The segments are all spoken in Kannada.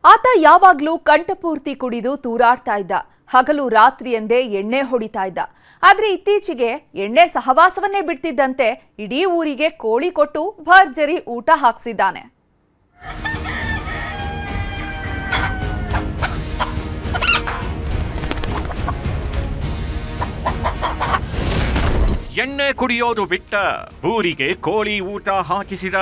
ಆತ ಯಾವಾಗ್ಲೂ ಕಂಠಪೂರ್ತಿ ಕುಡಿದು ತೂರಾಡ್ತಾ ಇದ್ದ. ಹಗಲು ರಾತ್ರಿ ಎಂದೇ ಎಣ್ಣೆ ಹೊಡಿತಾ ಇದ್ದ. ಆದ್ರೆ ಇತ್ತೀಚೆಗೆ ಎಣ್ಣೆ ಸಹವಾಸವನ್ನೇ ಬಿಡ್ತಿದ್ದಂತೆ ಇಡೀ ಊರಿಗೆ ಕೋಳಿ ಕೊಟ್ಟು ಭರ್ಜರಿ ಊಟ ಹಾಕ್ಸಿದ್ದಾನೆ. ಎಣ್ಣೆ ಕುಡಿಯೋದು ಬಿಟ್ಟ ಊರಿಗೆ ಕೋಳಿ ಊಟ ಹಾಕಿಸಿದ.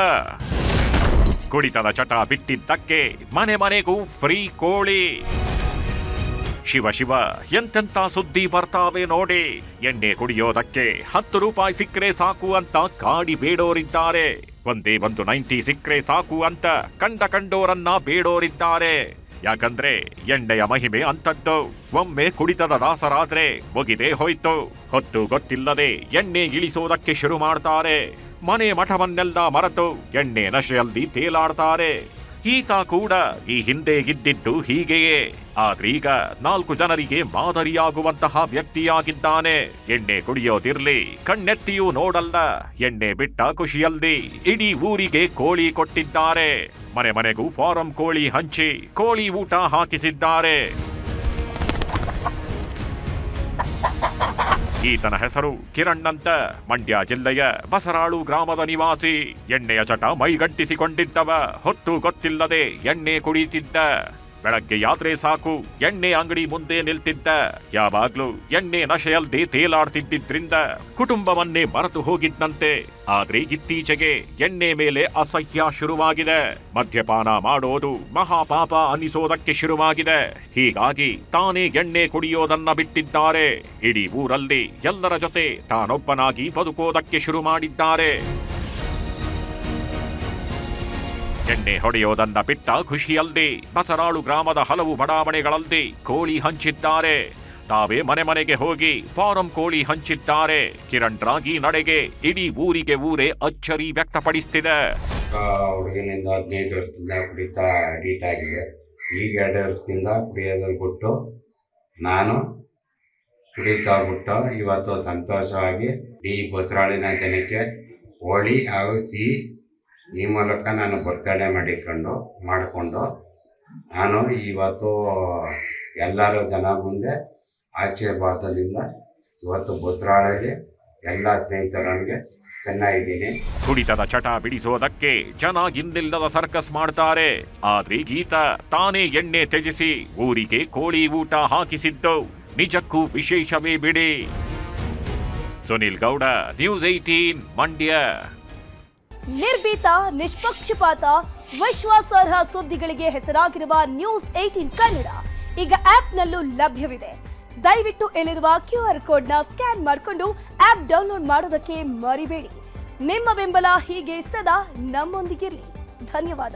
ಕುಡಿತದ ಚಟ ಬಿಟ್ಟಿದ್ದಕ್ಕೆ ಮನೆ ಮನೆಗೂ ಫ್ರೀ ಕೋಳಿ. ಶಿವ ಶಿವ, ಎಂತೆಂತ ಸುದ್ದಿ ಬರ್ತಾವೆ ನೋಡಿ. ಎಣ್ಣೆ ಕುಡಿಯೋದಕ್ಕೆ 10 ರೂಪಾಯಿ ಸಿಕ್ಕರೆ ಸಾಕು ಅಂತ ಕಾಡಿ ಬೇಡೋರಿದ್ದಾರೆ. ಒಂದೇ ಒಂದು 90 ಸಿಕ್ಕರೆ ಸಾಕು ಅಂತ ಕಂಡೋರನ್ನ ಬೇಡೋರಿದ್ದಾರೆ. ಯಾಕಂದ್ರೆ ಎಣ್ಣೆಯ ಮಹಿಮೆ ಅಂತದ್ದು. ಒಮ್ಮೆ ಕುಡಿತದ ದಾಸರಾದ್ರೆ ಮುಗಿದೇ ಹೋಯ್ತು. ಹೊತ್ತು ಗೊತ್ತಿಲ್ಲದೆ ಎಣ್ಣೆ ಇಳಿಸೋದಕ್ಕೆ ಶುರು ಮಾಡ್ತಾರೆ. ಮನೆ ಮಠವನ್ನೆಲ್ಲ ಮರೆತು ಎಣ್ಣೆ ನಶೆಯಲ್ಲಿ ತೇಲಾಡ್ತಾರೆ. ಈತ ಕೂಡ ಈ ಹಿಂದೆ ಇದ್ದಿದ್ದು ಹೀಗೆಯೇ. ಆದ್ರೀಗ 4 ಜನರಿಗೆ ಮಾದರಿಯಾಗುವಂತಹ ವ್ಯಕ್ತಿಯಾಗಿದ್ದಾನೆ. ಎಣ್ಣೆ ಕುಡಿಯೋದಿರ್ಲಿ, ಕಣ್ಣೆತ್ತಿಯೂ ನೋಡಲ್ಲ. ಎಣ್ಣೆ ಬಿಟ್ಟ ಖುಷಿಯಲ್ಲಿ ಇಡೀ ಊರಿಗೆ ಕೋಳಿ ಕೊಟ್ಟಿದ್ದಾರೆ. ಮನೆ ಮನೆಗೂ ಫಾರಂ ಕೋಳಿ ಹಂಚಿ ಕೋಳಿ ಊಟ ಹಾಕಿಸಿದ್ದಾರೆ. ಈತನ ಹೆಸರು ಕಿರಣ್ ಅಂತ. ಮಂಡ್ಯ ಜಿಲ್ಲೆಯ ಬಸರಾಳು ಗ್ರಾಮದ ನಿವಾಸಿ. ಎಣ್ಣೆಯ ಚಟ ಮೈಗಟ್ಟಿಸಿಕೊಂಡಿದ್ದವ. ಹೊತ್ತು ಗೊತ್ತಿಲ್ಲದೆ ಎಣ್ಣೆ ಕುಡಿತಿದ್ದ. ಬೆಳಗ್ಗೆ ಯಾತ್ರೆ ಸಾಕು ಎಣ್ಣೆ ಅಂಗಡಿ ಮುಂದೆ ನಿಲ್ತಿದ್ದ. ಯಾವಾಗ್ಲೂ ಎಣ್ಣೆ ನಶೆಯಲ್ದೇ ತೇಲಾಡ್ತಿದ್ದಿದ್ರಿಂದ ಕುಟುಂಬವನ್ನೇ ಮರೆತು ಹೋಗಿದ್ದಂತೆ. ಆದ್ರೆ ಇತ್ತೀಚೆಗೆ ಎಣ್ಣೆ ಮೇಲೆ ಅಸಹ್ಯ ಶುರುವಾಗಿದೆ. ಮದ್ಯಪಾನ ಮಾಡೋದು ಮಹಾಪಾಪ ಅನ್ನಿಸೋದಕ್ಕೆ ಶುರುವಾಗಿದೆ. ಹೀಗಾಗಿ ತಾನೇ ಎಣ್ಣೆ ಕುಡಿಯೋದನ್ನ ಬಿಟ್ಟಿದ್ದಾರೆ. ಇಡೀ ಊರಲ್ಲಿ ಎಲ್ಲರ ಜೊತೆ ತಾನೊಬ್ಬನಾಗಿ ಬದುಕೋದಕ್ಕೆ ಶುರು ಮಾಡಿದ್ದಾರೆ. ಎಣ್ಣೆ ಹೊಡೆಯೋದನ್ನ ಬಿಟ್ಟ ಖುಷಿಯಲ್ಲದೆ ಬಸರಾಳು ಗ್ರಾಮದ ಹಲವು ಬಡಾವಣೆಗಳಲ್ಲಿ ಕೋಳಿ ಹಂಚಿದ್ದಾರೆ. ತಾವೇ ಮನೆ ಮನೆಗೆ ಹೋಗಿ ಫಾರಂ ಕೋಳಿ ಹಂಚಿದ್ದಾರೆ. ಕಿರಣ್ ರಾಗಿ ನಡೆಗೆ ಇಡೀ ಊರೇ ಅಚ್ಚರಿ ವ್ಯಕ್ತಪಡಿಸುತ್ತಿದೆ. ಹುಡುಗನಿಂದ 15 ವರ್ಷದಿಂದ ಕುಡಿತಾ ಅಡಿಟ್ ಆಗಿದೆ. ಈಗ 2 ವರ್ಷದಿಂದ ಕುಡಿಯೋದನ್ನು ಬಿಟ್ಟು ನಾನು ಕುಡಿತಾ ಬಿಟ್ಟು ಇವತ್ತು ಸಂತೋಷವಾಗಿ ಈ ಬಸರಾಳಿನ ಜನಕ್ಕೆ ಹೋಳಿ ಹಾಗೂ ಸಿಹಿ ಈ ಮೂಲಕ ನಾನು ಬರ್ತಡೇ ಮಾಡಿಕೊಂಡು ನಾನು ಇವತ್ತು ಎಲ್ಲರೂ ಜನ ಮುಂದೆ ಆಶೀರ್ವಾದದಿಂದ ಇವತ್ತು ಬಸರಾಳಲ್ಲಿ ಎಲ್ಲ ಸ್ನೇಹಿತರಿಗೆ ಚೆನ್ನಾಗಿದ್ದೀನಿ. ಕುಡಿತದ ಚಟ ಬಿಡಿಸೋದಕ್ಕೆ ಜನ ಇನ್ನಿಲ್ಲದ ಸರ್ಕಸ್ ಮಾಡ್ತಾರೆ. ಆದ್ರೆ ಗೀತ ತಾನೇ ಎಣ್ಣೆ ತ್ಯಜಿಸಿ ಊರಿಗೆ ಕೋಳಿ ಊಟ ಹಾಕಿಸಿದ್ದು ನಿಜಕ್ಕೂ ವಿಶೇಷವೇ ಬಿಡಿ. ಸುನಿಲ್ ಗೌಡ, ನ್ಯೂಸ್ 18 ಮಂಡ್ಯ. ನಿರ್ಭೀತ, ನಿಷ್ಪಕ್ಷಪಾತ, ವಿಶ್ವಾಸಾರ್ಹ ಸುದ್ದಿಗಳಿಗೆ ಹೆಸರಾಗಿರುವ ನ್ಯೂಸ್ 18 ಕನ್ನಡ ಈಗ ಆಪ್ನಲ್ಲೂ ಲಭ್ಯವಿದೆ. ದಯವಿಟ್ಟು ಇಲ್ಲಿರುವ QR ಕೋಡ್ನ ಸ್ಕ್ಯಾನ್ ಮಾಡಿಕೊಂಡು ಆಪ್ ಡೌನ್ಲೋಡ್ ಮಾಡೋದಕ್ಕೆ ಮರಿಬೇಡಿ. ನಿಮ್ಮ ಬೆಂಬಲ ಹೀಗೆ ಸದಾ ನಮ್ಮೊಂದಿಗಿರಲಿ. ಧನ್ಯವಾದ.